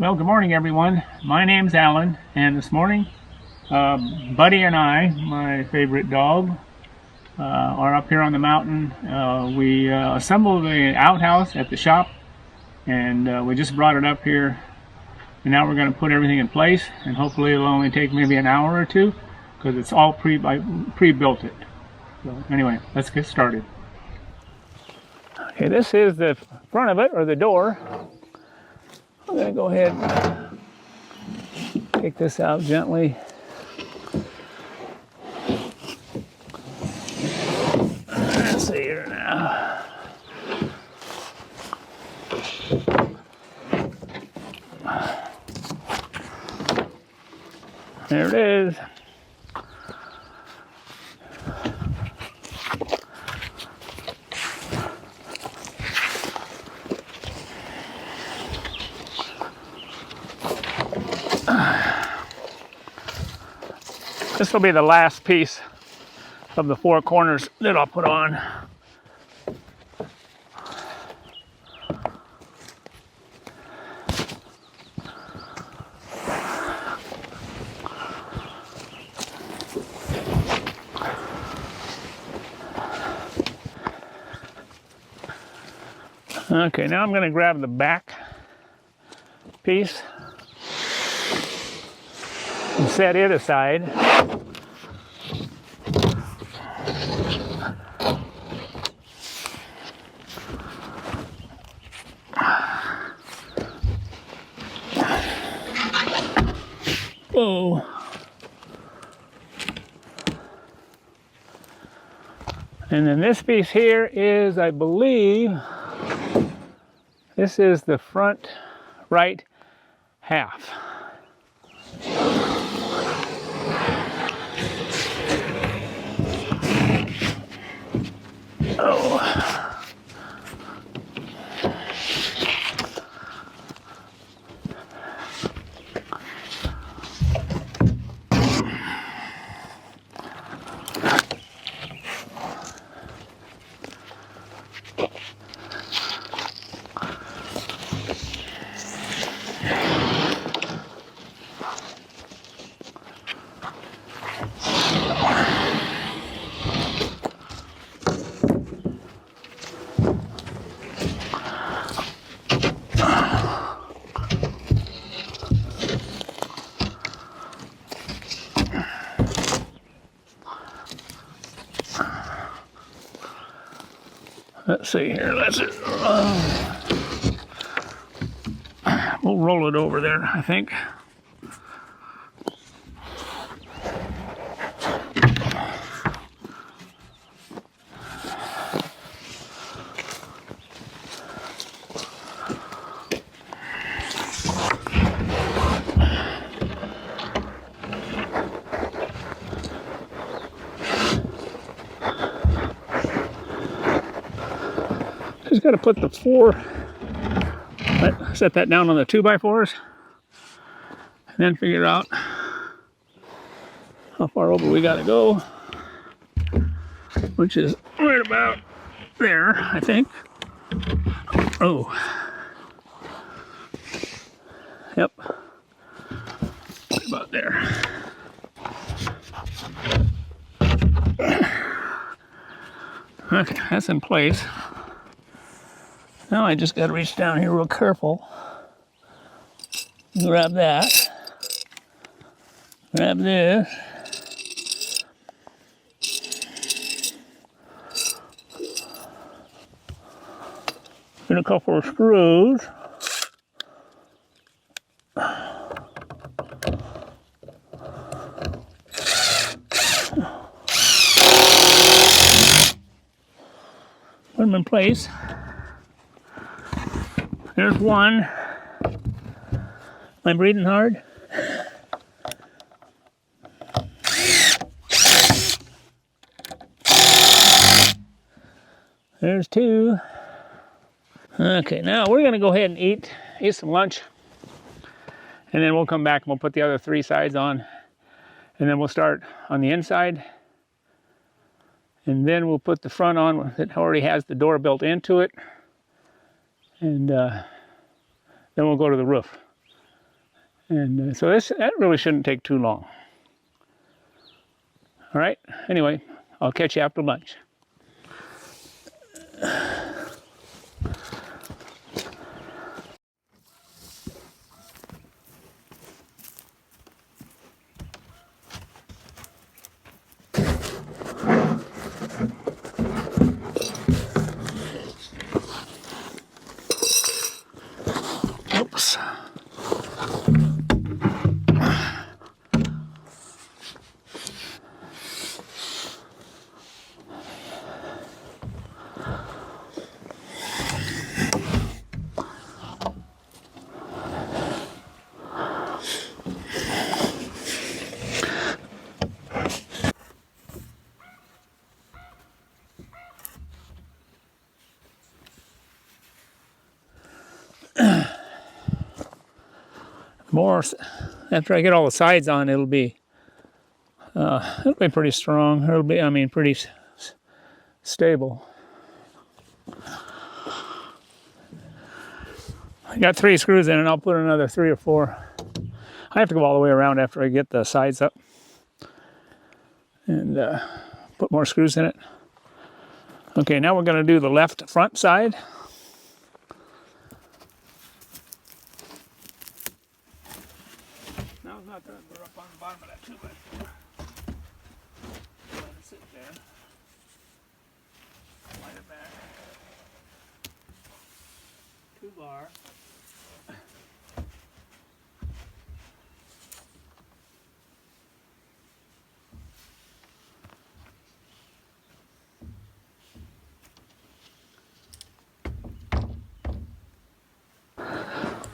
Well, good morning, everyone. My name's Alan, and this morning, Buddy and I, my favorite dog, are up here on the mountain. We assembled the outhouse at the shop, and we just brought it up here. And now we're going to put everything in place, and hopefully it'll only take maybe an hour or two, because it's all pre-built it. So anyway, let's get started. Okay, this is the front of it, or the door. I'm going to go ahead and take this out gently. Let's see here now. There it is. This will be the last piece of the four corners that I'll put on. Okay, now I'm going to grab the back piece and set it aside. Whoa. And then this piece here is, I believe, this is the front right half. Oh. Let's see here, we'll roll it over there, I think. Just got to put the set that down on the 2x4s, and then figure out how far over we got to go, which is right about there, I think. Oh, yep, right about there. Okay, that's in place. Now I just got to reach down here real careful. Grab that. Grab this. Get a couple of screws. Put them in place. There's one. Am I breathing hard? There's two. Okay, now we're gonna go ahead and eat some lunch, and then we'll come back and we'll put the other three sides on, and then we'll start on the inside, and then we'll put the front on that already has the door built into it, and then we'll go to the roof. And so that really shouldn't take too long. All right, anyway, I'll catch you after lunch. Oops. More after I get all the sides on, it'll be pretty strong. It'll be, I mean, pretty stable. I got 3 screws in, and I'll put another 3 or 4. I have to go all the way around after I get the sides up and put more screws in it. Okay, now we're going to do the left front side. Now it's not that we're up on the bottom of that 2x4. Let it sit there. Slide it back. 2 bar.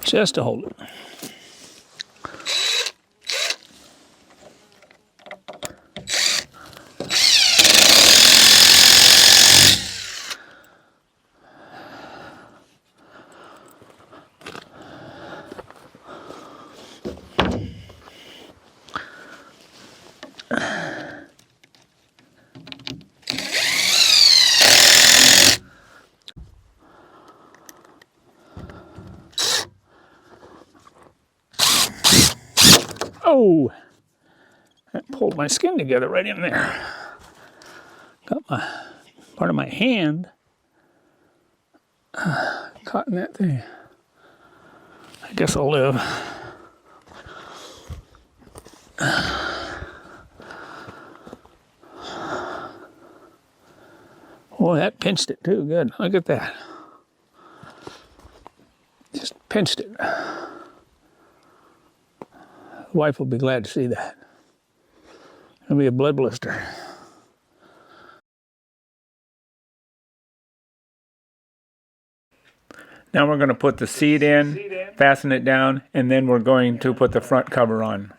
Just to hold it. Oh, that pulled my skin together right in there. Got my part of my hand caught in that thing. I guess I'll live. Oh, that pinched it too. Good. Look at that. Just pinched it. The wife will be glad to see that. It'll be a blood blister. Now we're going to put the seat in, fasten it down, and then we're going to put the front cover on.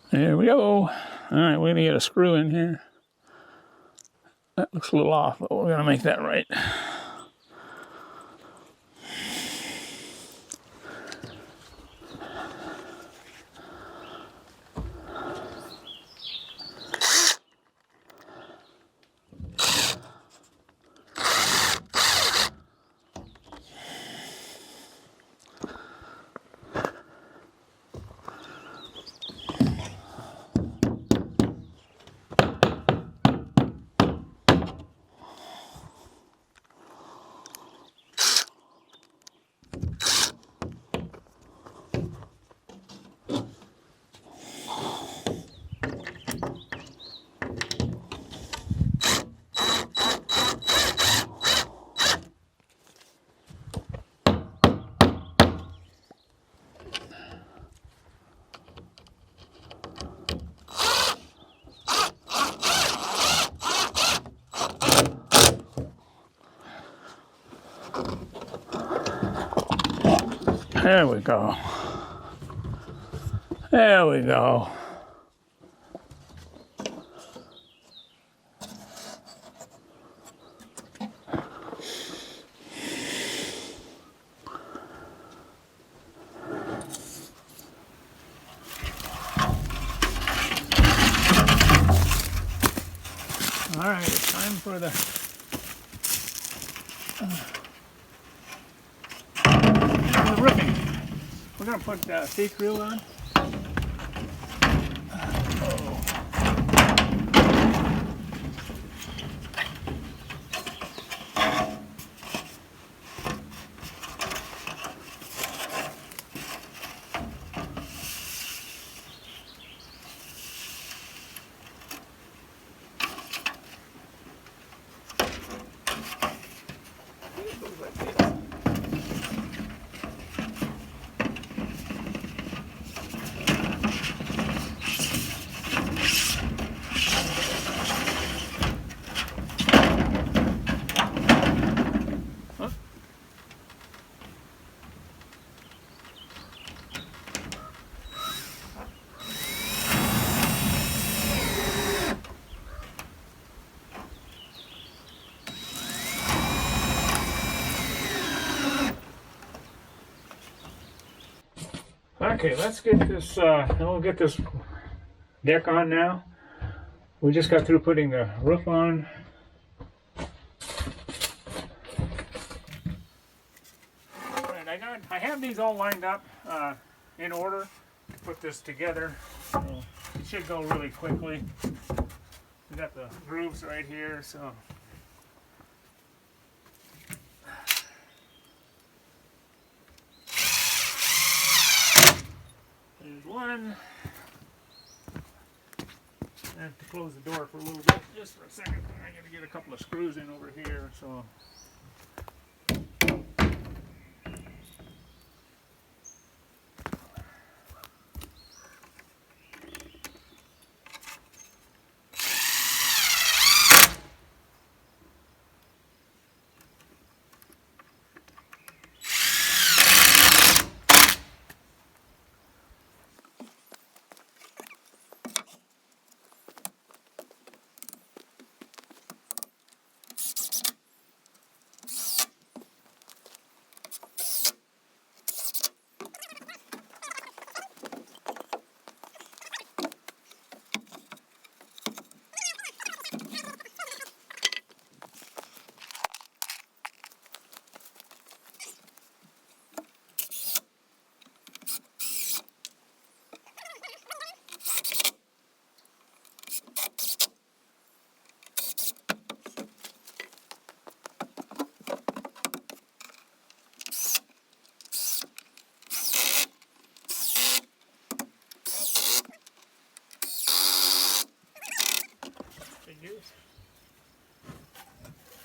There we go. All right, we're gonna get a screw in here. That looks a little off, but we're gonna make that right. There we go. There we go. All right, it's time for the roofing. We're going to put see-through on. Okay, let's get this, we'll get this deck on now. We just got through putting the roof on. Alright, I have these all lined up in order to put this together. So it should go really quickly. We got the grooves right here, so. There's one. I have to close the door for a little bit, just for a second. I got to get a couple of screws in over here, so.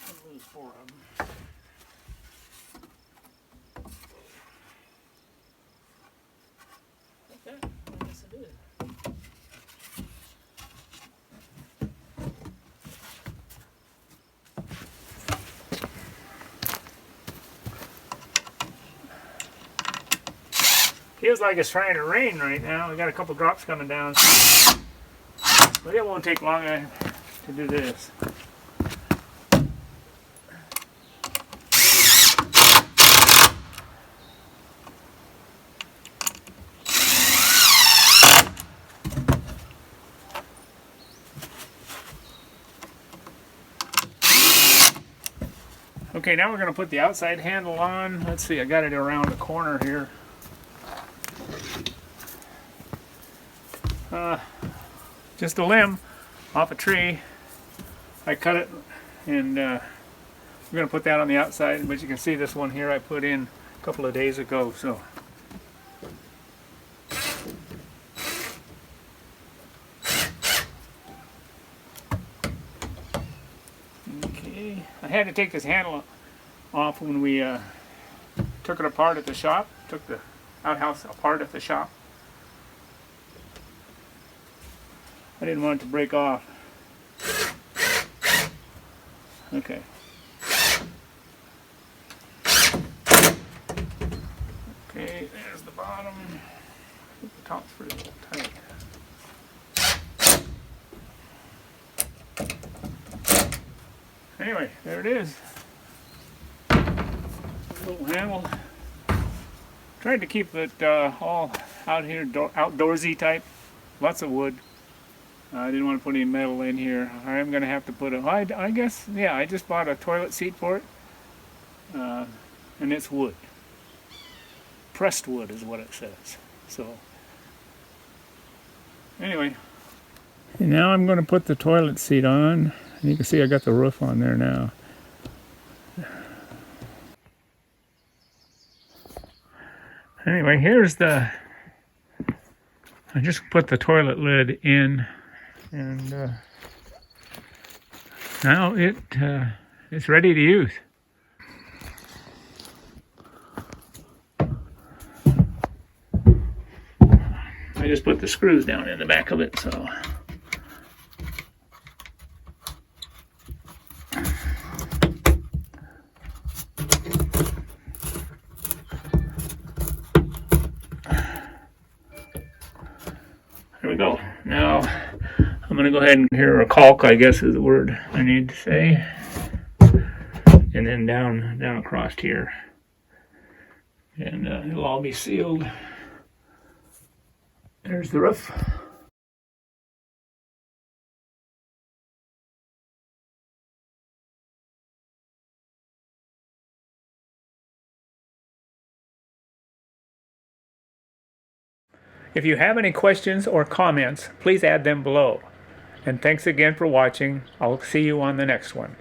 I'll lose 4 of them. Okay, I guess it is. Feels like it's trying to rain right now. We got a couple drops coming down, but it won't take long to do this. Okay, now we're going to put the outside handle on. Let's see, I got it around the corner here. Just a limb off a tree. I cut it, and we're going to put that on the outside, but you can see this one here I put in a couple of days ago. So okay, I had to take this handle off when we took it apart at the shop, took the outhouse apart at the shop. I didn't want it to break off. Okay. Okay. Okay, there's the bottom. The top's pretty tight. Anyway, there it is. Little handle. Tried to keep it all out here, outdoorsy type. Lots of wood. I didn't want to put any metal in here. I am going to have to put I guess, yeah, I just bought a toilet seat for it. And it's wood. Pressed wood is what it says. So, anyway. And now I'm going to put the toilet seat on. And you can see I got the roof on there now. Anyway, here's the... I just put the toilet lid in. And now it's ready to use. I just put the screws down in the back of it, so. There we go. Now, I'm going to go ahead and here a caulk, I guess is the word I need to say. And then down across here. And it'll all be sealed. There's the roof. If you have any questions or comments, please add them below. And thanks again for watching. I'll see you on the next one.